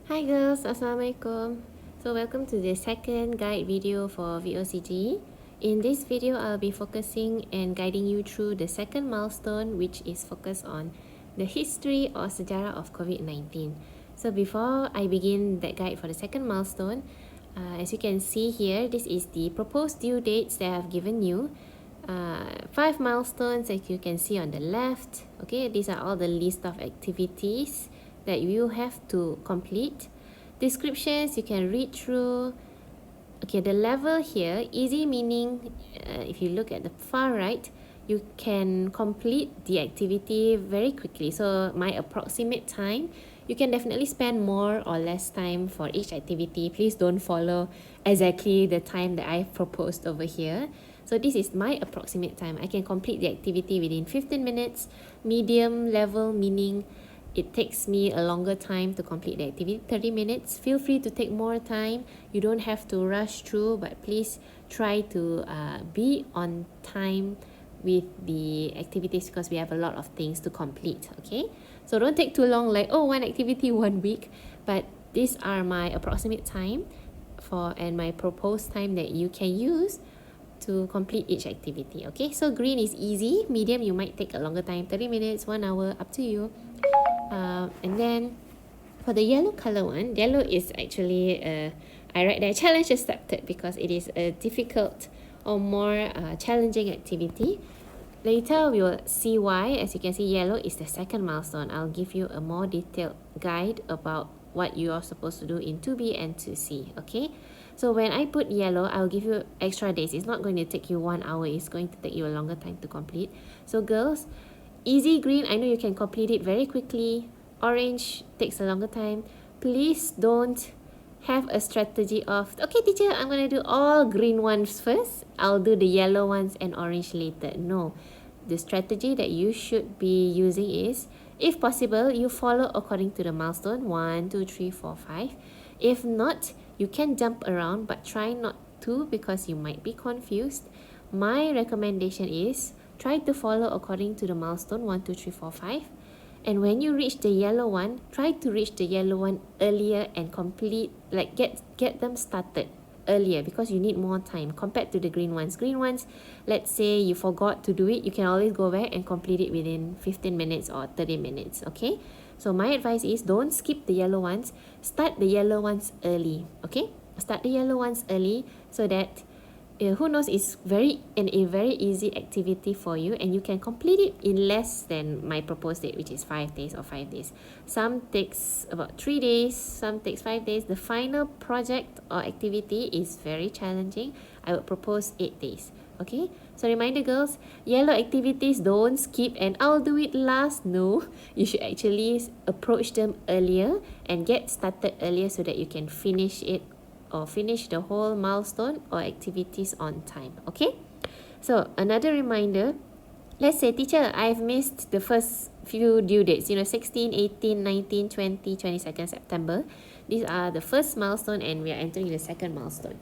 Hi girls, Assalamualaikum. So welcome to the second guide video for VOCG. In this video, I'll be focusing and guiding you through the second milestone, which is focused on the history or sejarah of COVID-19. So before I begin that guide for the second milestone, as you can see here, this is the proposed due dates that I've given you. 5 milestones as you can see on the left. Okay, these are all the list of activities that you have to complete. Descriptions you can read through. Okay, the level here, easy meaning if you look at the far right, you can complete the activity very quickly. So my approximate time, you can definitely spend more or less time for each activity. Please don't follow exactly the time that I've proposed over here. So this is my approximate time. I can complete the activity within 15 minutes. Medium level meaning it takes me a longer time to complete the activity, 30 minutes. Feel free to take more time. You don't have to rush through, but please try to be on time with the activities because we have a lot of things to complete, okay? So don't take too long like, oh, one activity, 1 week. But these are my approximate time and my proposed time that you can use to complete each activity, okay? So green is easy, medium you might take a longer time, 30 minutes, 1 hour, up to you. And then for the yellow color one, yellow is actually I write there challenge accepted because it is a difficult or more challenging activity. Later we will see why. As you can see, yellow is the second milestone. I'll give you a more detailed guide about what you are supposed to do in 2B and 2C, okay? So when I put yellow, I'll give you extra days. It's not going to take you 1 hour. It's going to take you a longer time to complete. So girls, easy green, I know you can complete it very quickly. Orange takes a longer time. Please don't have a strategy of, okay teacher, I'm going to do all green ones first. I'll do the yellow ones and orange later. No. The strategy that you should be using is, if possible, you follow according to the milestone 1, 2, 3, 4, 5. If not, you can jump around, but try not to because you might be confused. My recommendation is try to follow according to the milestone 1, 2, 3, 4, 5. And when you reach the yellow one, try to reach the yellow one earlier and complete, like get them started earlier because you need more time compared to the green ones. Green ones, let's say you forgot to do it, you can always go back and complete it within 15 minutes or 30 minutes, okay? So my advice is don't skip the yellow ones, start the yellow ones early, okay? Start the yellow ones early so that who knows, it's a very easy activity for you and you can complete it in less than my proposed date, which is 5 days or 5 days. Some takes about 3 days, some takes 5 days. The final project or activity is very challenging. I would propose 8 days, okay? So reminder girls, yellow activities don't skip and I'll do it last. No, you should actually approach them earlier and get started earlier so that you can finish it or finish the whole milestone or activities on time, okay? So another reminder, let's say teacher, I've missed the first few due dates, 16, 18, 19, 20, 22nd September. These are the first milestone and we are entering the second milestone.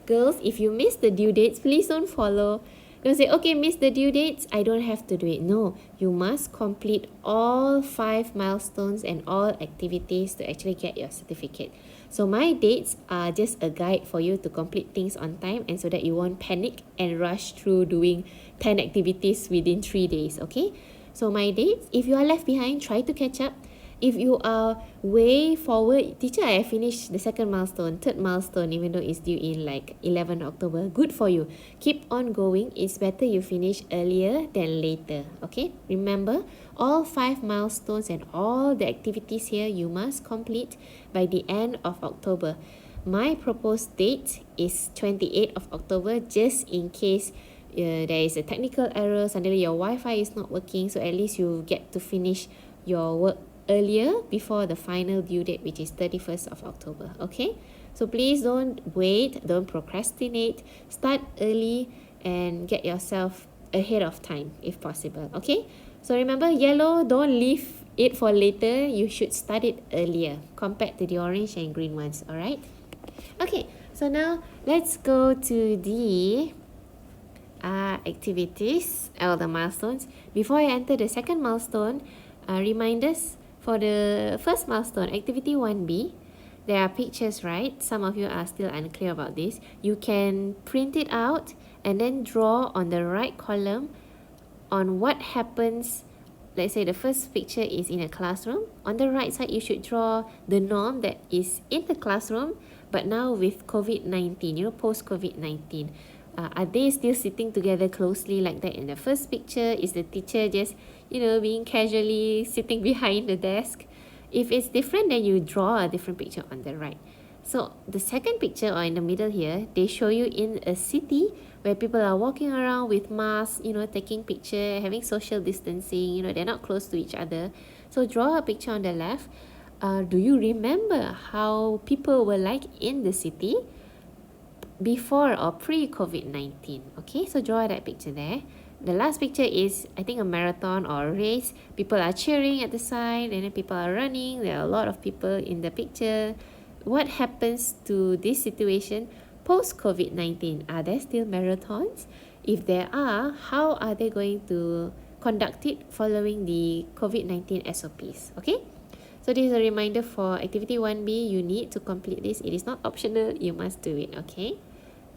Girls, if you miss the due dates, please don't follow. Don't say, okay, miss the due dates, I don't have to do it. No, you must complete all 5 milestones and all activities to actually get your certificate. So my dates are just a guide for you to complete things on time and so that you won't panic and rush through doing 10 activities within 3 days, okay? So my dates, if you are left behind, try to catch up. If you are way forward, teacher, I finished the second milestone, third milestone, even though it's due in like 11 October. Good for you. Keep on going. It's better you finish earlier than later. Okay? Remember, all 5 milestones and all the activities here you must complete by the end of October. My proposed date is 28th of October, just in case there is a technical error, suddenly your Wi-Fi is not working, so at least you get to finish your work earlier before the final due date, which is 31st of October, okay? So please don't wait, don't procrastinate, start early and get yourself ahead of time if possible, okay? So remember, yellow, don't leave it for later, you should start it earlier compared to the orange and green ones, alright? Okay, so now let's go to the activities or the milestones. Before I enter the second milestone, reminders for the first milestone, activity 1B, there are pictures, right? Some of you are still unclear about this. You can print it out and then draw on the right column on what happens. Let's say the first picture is in a classroom. On the right side, you should draw the norm that is in the classroom, but now with COVID-19, post-COVID-19. Are they still sitting together closely like that in the first picture? Is the teacher just, being casually sitting behind the desk? If it's different, then you draw a different picture on the right. So the second picture, or in the middle here, they show you in a city where people are walking around with masks, taking picture, having social distancing, they're not close to each other. So draw a picture on the left. Do you remember how people were like in the city before or pre-COVID-19? Okay, so draw that picture there. The last picture is, I think, a marathon or a race. People are cheering at the side, and then people are running. There are a lot of people in the picture. What happens to this situation post-COVID-19? Are there still marathons? If there are, how are they going to conduct it following the COVID-19 SOPs? Okay, so this is a reminder for activity 1B. You need to complete this. It is not optional. You must do it. Okay,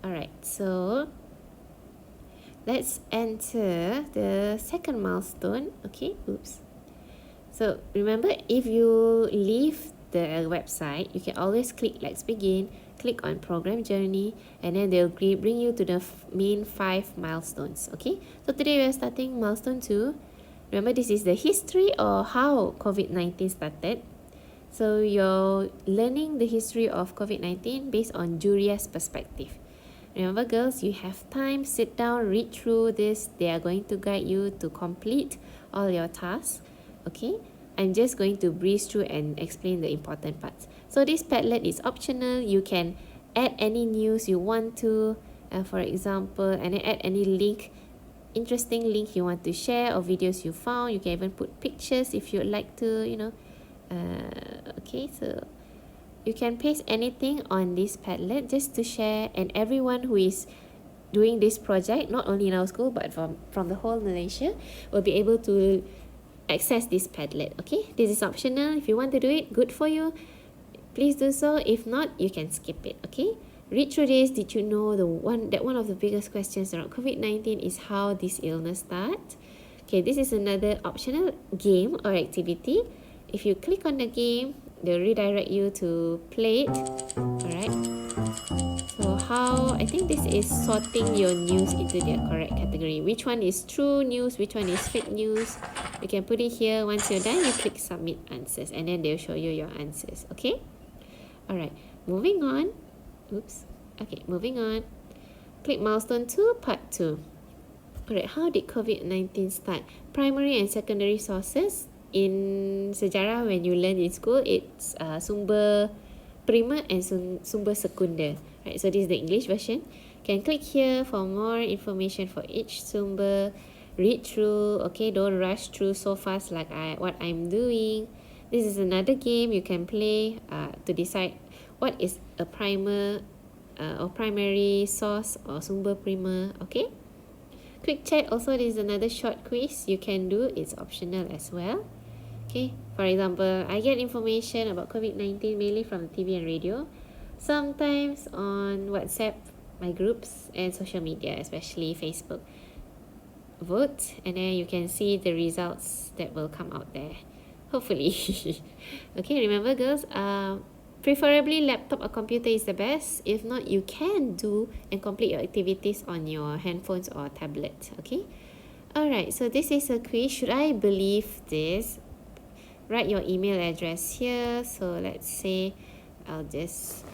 alright, so let's enter the second milestone. Okay, oops. So remember, if you leave the website, you can always click Let's Begin, click on Program Journey, and then they'll bring you to the main 5 milestones. Okay, so today we are starting milestone 2. Remember, this is the history or how COVID-19 started. So you're learning the history of COVID-19 based on Juria's perspective. Remember, girls, you have time, sit down, read through this. They are going to guide you to complete all your tasks. Okay, I'm just going to breeze through and explain the important parts. So this Padlet is optional. You can add any news you want to, for example, and then add any link, interesting link you want to share, or videos you found. You can even put pictures if you'd like to, okay, so you can paste anything on this Padlet just to share, and everyone who is doing this project, not only in our school but from the whole Malaysia, will be able to access this Padlet. Okay, this is optional. If you want to do it, good for you. Please do so. If not, you can skip it. Okay, read through this. Did you know that one of the biggest questions around COVID-19 is how this illness starts? Okay, this is another optional game or activity. If you click on the game, they'll redirect you to play it. Alright, so I think this is sorting your news into their correct category. Which one is true news, which one is fake news? You can put it here. Once you're done, you click submit answers, and then they'll show you your answers. Okay, alright, moving on. Oops. Okay, moving on. Click milestone 2, part 2. Alright, how did COVID-19 start? Primary and secondary sources. In sejarah, when you learn in school, it's sumber primer and sumber sekunder. Right, so this is the English version. Can click here for more information for each sumber. Read through. Okay, don't rush through so fast like what I'm doing. This is another game you can play to decide what is a primer or primary source or sumber primer. Okay. Quick check. Also, this is another short quiz you can do. It's optional as well. Okay, for example, I get information about COVID-19 mainly from the TV and radio, sometimes on WhatsApp, my groups, and social media, especially Facebook. Vote, and then you can see the results that will come out there, hopefully. Okay, remember, girls, preferably laptop or computer is the best. If not, you can do and complete your activities on your handphones or tablet. Okay, alright, so this is a quiz. Should I believe this? Write your email address here. So let's say I'll just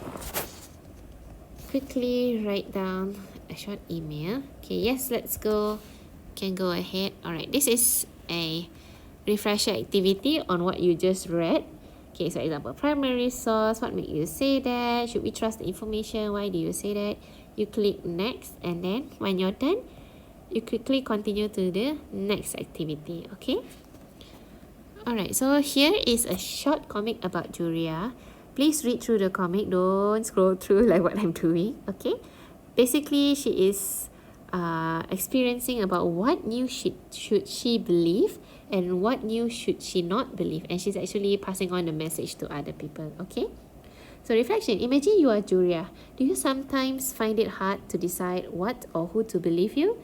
quickly write down a short email. Okay, yes, let's go. Can go ahead. Alright, this is a refresher activity on what you just read. Okay, so example, primary source. What made you say that? Should we trust the information? Why do you say that? You click next, and then when you're done, you quickly continue to the next activity. Okay. Alright, so here is a short comic about Juria. Please read through the comic. Don't scroll through like what I'm doing. Okay. Basically, she is experiencing about what news should she believe and what news should she not believe. And she's actually passing on the message to other people. Okay. So reflection, imagine you are Julia. Do you sometimes find it hard to decide what or who to believe you?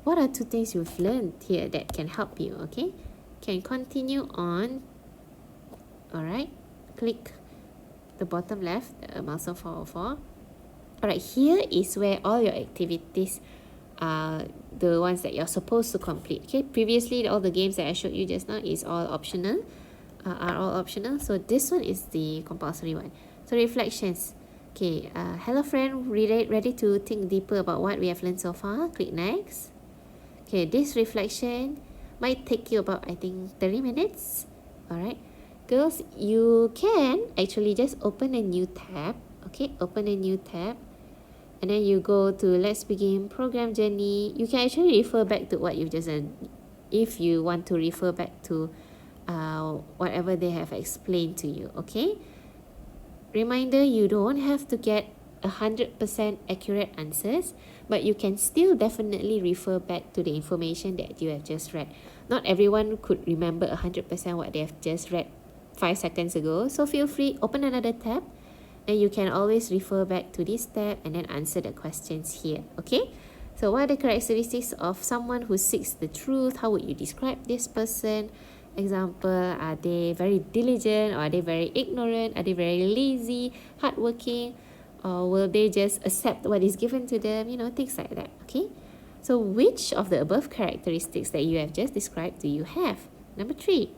What are two things you've learned here that can help you? Okay, can continue on. Alright, click the bottom left, milestone 404. Alright, here is where all your activities are the ones that you're supposed to complete. Okay, previously all the games that I showed you just now is all optional, are all optional. So this one is the compulsory one. So reflections. Okay, hello friend, ready to think deeper about what we have learned so far? Click next. Okay, this reflection might take you about, I think, 30 minutes. Alright, girls, you can actually just open a new tab. Okay, open a new tab, and then you go to let's begin program journey. You can actually refer back to what you've just done if you want to refer back to whatever they have explained to you. Okay, reminder, you don't have to get 100% accurate answers, but you can still definitely refer back to the information that you have just read. Not everyone could remember 100% what they have just read 5 seconds ago, so feel free, open another tab, and you can always refer back to this tab and then answer the questions here. Okay, so what are the characteristics of someone who seeks the truth? How would you describe this person? Example, are they very diligent, or are they very ignorant? Are they very lazy, hardworking, or will they just accept what is given to them? You know, things like that. Okay, so which of the above characteristics that you have just described do you have? Number 3,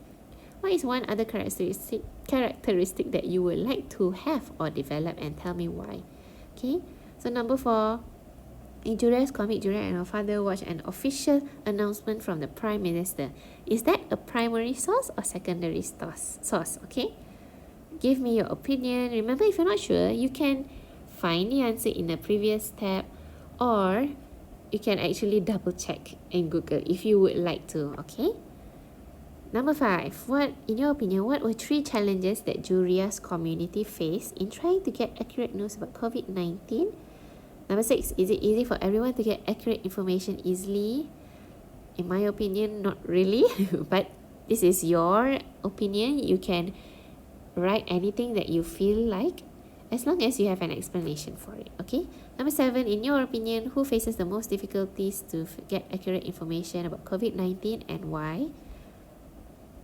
what is one other characteristic that you would like to have or develop, and tell me why? Okay, so number 4, in Julia's comic, Julia and her father watched an official announcement from the Prime Minister. Is that a primary source or secondary source? Okay, give me your opinion. Remember, if you're not sure, you can find the answer in the previous tab, or you can actually double check in Google if you would like to. Okay, number 5, what, in your opinion, what were 3 challenges that Julia's community faced in trying to get accurate news about COVID-19? Number 6, is it easy for everyone to get accurate information easily? In my opinion, not really, but this is your opinion. You can write anything that you feel like, as long as you have an explanation for it. Okay, number 7, in your opinion, who faces the most difficulties to get accurate information about COVID-19 and why?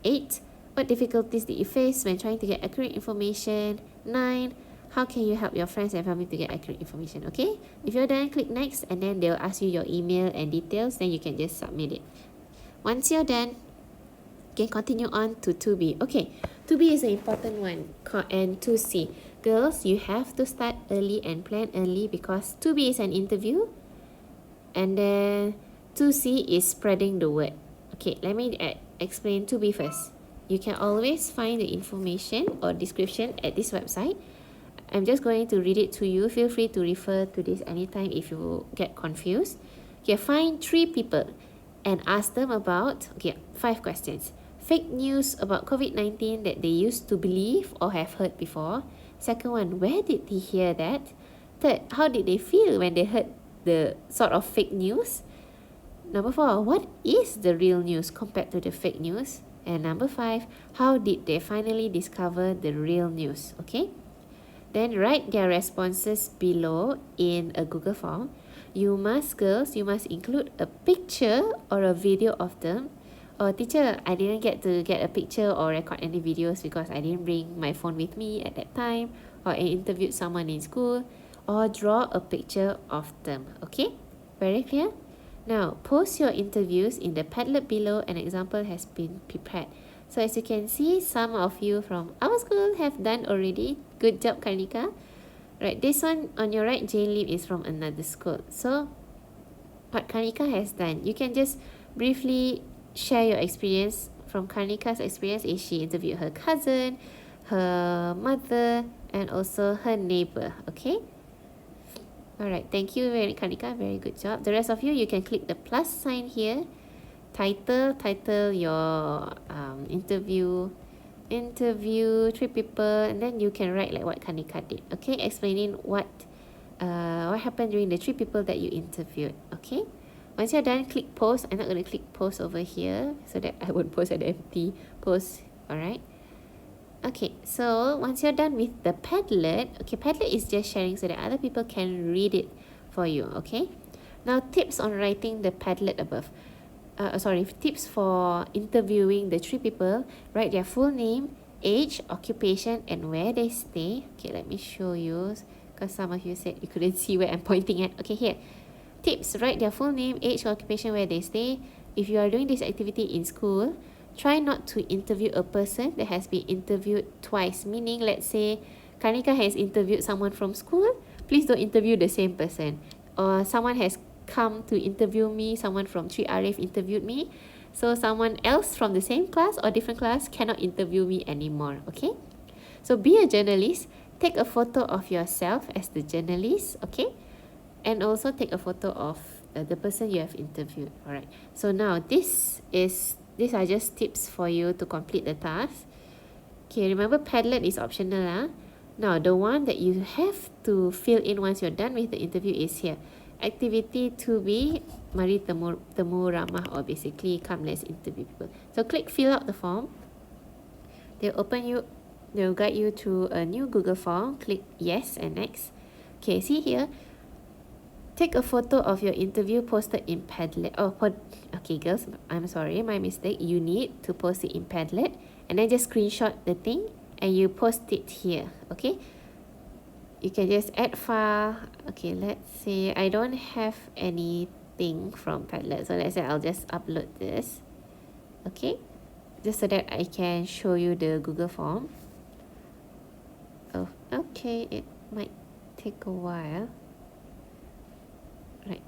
8, what difficulties did you face when trying to get accurate information? 9, how can you help your friends and family to get accurate information? Okay, if you're done, click next, and then they'll ask you your email and details, then you can just submit it. Once you're done, you can continue on to 2B. Okay, 2B is an important one, and 2C. Girls, you have to start early and plan early, because 2B is an interview, and then 2C is spreading the word. Okay, let me explain 2B first. You can always find the information or description at this website. I'm just going to read it to you. Feel free to refer to this anytime if you get confused. Okay, find 3 people and ask them about, 5 questions. Fake news about COVID-19 that they used to believe or have heard before. Second one, where did they hear that? Third, how did they feel when they heard the sort of fake news? Number 4, what is the real news compared to the fake news? And number 5, how did they finally discover the real news? Okay, then write their responses below in a Google form. You must, girls, include a picture or a video of them. Oh, teacher, I didn't get to get a picture or record any videos because I didn't bring my phone with me at that time, or I interviewed someone in school, or draw a picture of them. Okay, very clear? Now, post your interviews in the Padlet below. An example has been prepared. So as you can see, some of you from our school have done already. Good job, Karnika. Right, this one on your right, Jane Lim, is from another school. So what Karnika has done, you can just briefly share your experience. From Karnika's experience is she interviewed her cousin, her mother, and also her neighbor. Okay, alright, thank you very Karnika, very good job. The rest of you can click the plus sign here, title your interview 3 people, and then you can write like what Karnika did. Okay, explaining what happened during the 3 people that you interviewed. Okay, once you're done, click post. I'm not going to click post over here so that I won't post an empty post. Alright, Okay, so once you're done with the Padlet, okay, Padlet is just sharing so that other people can read it for you, okay? Now, tips on writing the Padlet above. Tips for interviewing the 3 people. Write their full name, age, occupation, and where they stay. Okay, let me show you, because some of you said you couldn't see where I'm pointing at. Okay, here. Tips, write their full name, age, occupation, where they stay. If you are doing this activity in school, try not to interview a person that has been interviewed twice. Meaning, let's say, Kanika has interviewed someone from school. Please don't interview the same person. Or someone has come to interview me, someone from 3RF interviewed me. So someone else from the same class or different class cannot interview me anymore, okay? So be a journalist. Take a photo of yourself as the journalist, okay? And also take a photo of the person you have interviewed. All right. So now these are just tips for you to complete the task. Okay, remember Padlet is optional. Now the one that you have to fill in once you're done with the interview is here. Activity 2B, mari temu ramah, or basically come let's interview people. So click fill out the form. They'll guide you to a new Google form. Click yes and next. Okay, see here. Take a photo of your interview posted in Padlet. Okay, girls, I'm sorry, my mistake. You need to post it in Padlet and then just screenshot the thing and you post it here, okay? You can just add file. Okay, let's say I don't have anything from Padlet. So let's say I'll just upload this, okay? Just so that I can show you the Google form. Oh, okay, it might take a while. Right,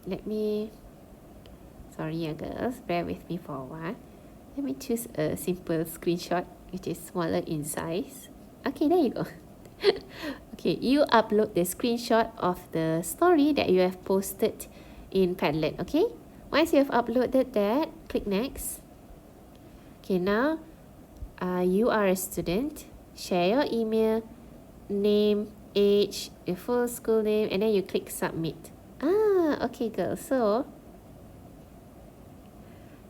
sorry girls, bear with me for a while. Let me choose a simple screenshot which is smaller in size. Okay, there you go. Okay, you upload the screenshot of the story that you have posted in Padlet, okay? Once you have uploaded that, click next. Okay, now you are a student. Share your email, name, age, your full school name, and then you click submit. Okay girls, so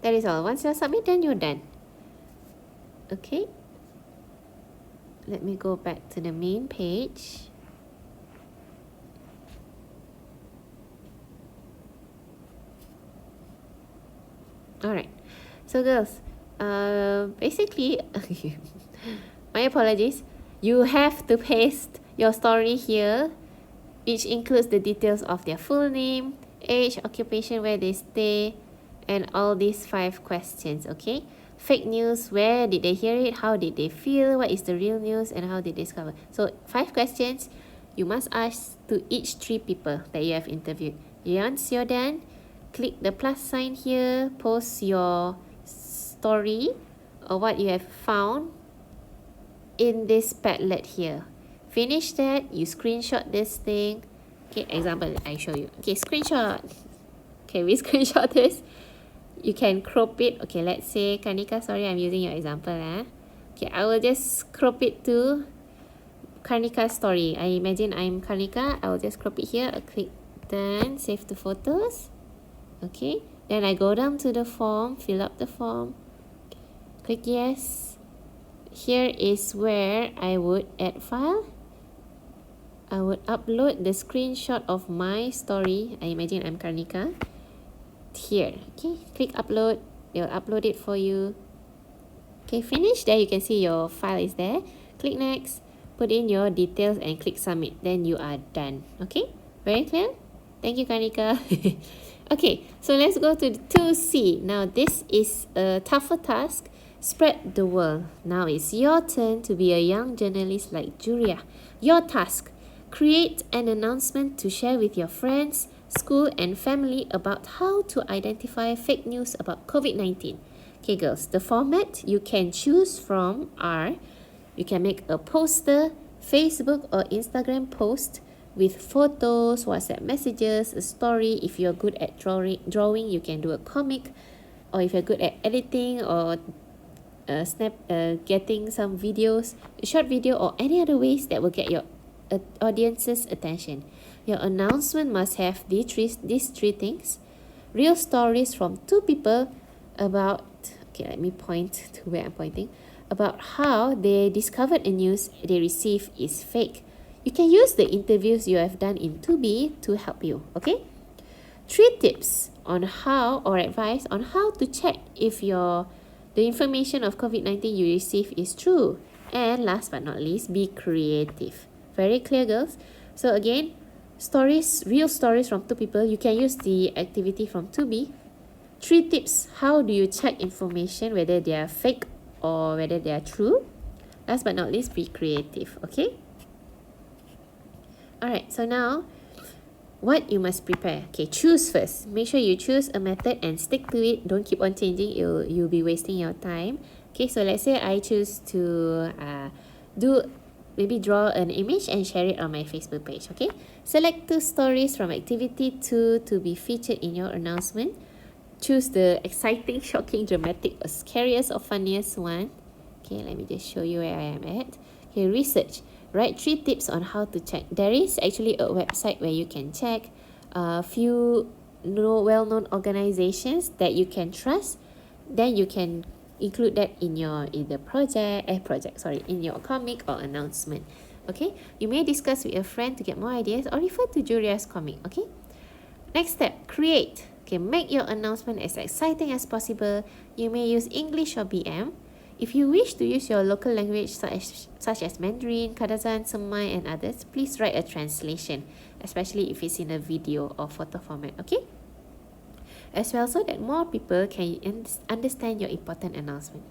that is all. Once you're submit, then you're done. Okay, let me go back to the main page. Alright, so girls, basically my apologies, you have to paste your story here, which includes the details of their full name, age, occupation, where they stay, and all these 5 questions, okay? Fake news, where did they hear it, how did they feel, what is the real news, and how did they discover? So 5 questions you must ask to each 3 people that you have interviewed. Once you're done, click the plus sign here, post your story or what you have found in this Padlet here. Finish that, you screenshot this thing. Okay, example, I show you. Okay, screenshot. Okay, we screenshot this. You can crop it. Okay, let's say Kanika, sorry, I'm using your example. Okay, I will just crop it to Kanika's story. I imagine I'm Kanika. I will just crop it here. I'll click done, save the photos. Okay, then I go down to the form, fill up the form. Click yes. Here is where I would add file. I would upload the screenshot of my story. I imagine I'm Karnika. Here, okay, click upload. They'll upload it for you. Okay, finish. There you can see your file is there. Click next, put in your details and click submit. Then you are done. Okay, very clear? Thank you, Karnika. Okay, so let's go to 2C. Now this is a tougher task. Spread the word. Now it's your turn to be a young journalist like Julia. Your task. Create an announcement to share with your friends, school and family about how to identify fake news about COVID-19. Okay girls, the format you can choose from are, you can make a poster, Facebook or Instagram post with photos, WhatsApp messages, a story. If you're good at drawing, you can do a comic. Or if you're good at editing or getting some videos, a short video or any other ways that will get your audience's attention. Your announcement must have these 3 things. Real stories from 2 people about, okay, let me point to where I'm pointing, about how they discovered a news they received is fake. You can use the interviews you have done in 2B to help you, okay? 3 tips on how, or advice on how to check if the information of COVID-19 you receive is true. And last but not least, be creative. Very clear, girls? So again, stories, real stories from 2 people. You can use the activity from 2B. 3 tips. How do you check information, whether they are fake or whether they are true? Last but not least, be creative, okay? Alright, so now, what you must prepare. Okay, choose first. Make sure you choose a method and stick to it. Don't keep on changing. You'll be wasting your time. Okay, so let's say I choose to maybe draw an image and share it on my Facebook page. Okay, select 2 stories from activity 2 to be featured in your announcement. Choose the exciting, shocking, dramatic, or scariest or funniest one. Okay, let me just show you where I am at. Okay, research. Write 3 tips on how to check. There is actually a website where you can check a few well-known organizations that you can trust. Then you can include that in your in your comic or announcement. Okay, you may discuss with a friend to get more ideas or refer to Julia's comic. Okay, next step, create. Okay, make your announcement as exciting as possible. You may use English or BM. If you wish to use your local language such as Mandarin, Kadazan, Semai and others, please write a translation, especially if it's in a video or photo format, okay? As well, so that more people can understand your important announcement.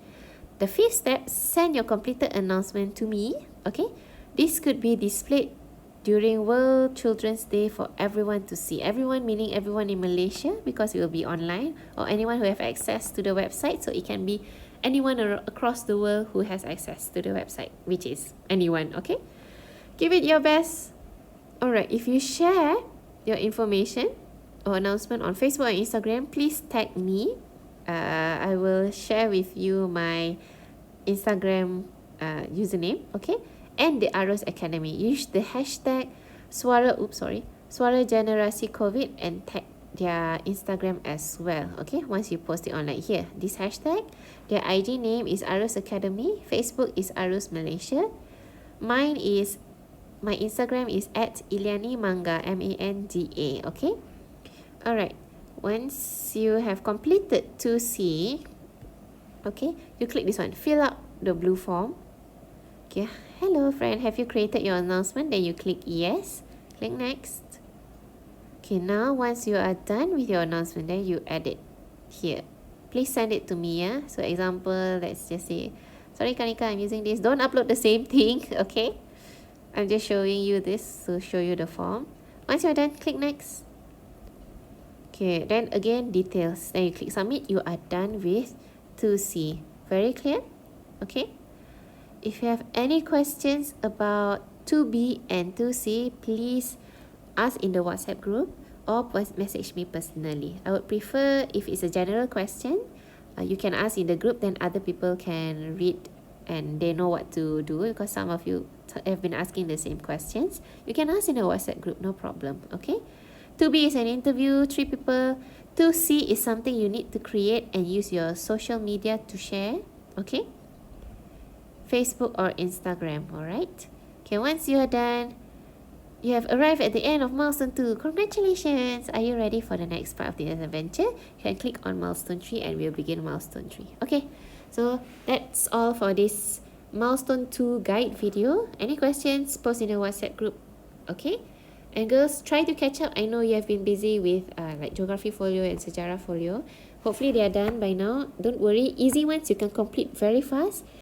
The 5th step, send your completed announcement to me, okay? This could be displayed during World Children's Day for everyone to see. Everyone meaning everyone in Malaysia, because it will be online, or anyone who have access to the website, so it can be anyone across the world who has access to the website, which is anyone, okay? Give it your best. Alright, if you share your information or announcement on Facebook and Instagram, please tag me. I will share with you my Instagram username, okay? And the Arus Academy. Use the hashtag Suara Generasi COVID and tag their Instagram as well, okay? Once you post it on like here, this hashtag, their IG name is Arus Academy, Facebook is Arus Malaysia, my Instagram is at Iliani Manga, Manga, okay? Alright, once you have completed 2C, okay, you click this one, fill out the blue form. Okay, hello friend, have you created your announcement? Then you click yes, click next. Okay, now once you are done with your announcement, then you add it here. Please send it to me, yeah? So example, let's just say, sorry Kanika, I'm using this. Don't upload the same thing, okay? I'm just showing you this to show you the form. Once you're done, click next. Okay, then again, details. Then you click submit. You are done with 2C. Very clear? Okay? If you have any questions about 2B and 2C, please ask in the WhatsApp group or message me personally. I would prefer if it's a general question, you can ask in the group, then other people can read and they know what to do, because some of you have been asking the same questions. You can ask in the WhatsApp group, no problem, okay? 2B is an interview, 3 people. 2C is something you need to create and use your social media to share, okay? Facebook or Instagram, alright? Okay, once you are done, you have arrived at the end of Milestone 2. Congratulations! Are you ready for the next part of the adventure? You can click on Milestone 3 and we'll begin Milestone 3. Okay, so that's all for this Milestone 2 guide video. Any questions, post in the WhatsApp group. Okay? And girls, try to catch up. I know you have been busy with like Geography Folio and Sejarah Folio. Hopefully they are done by now. Don't worry, easy ones you can complete very fast.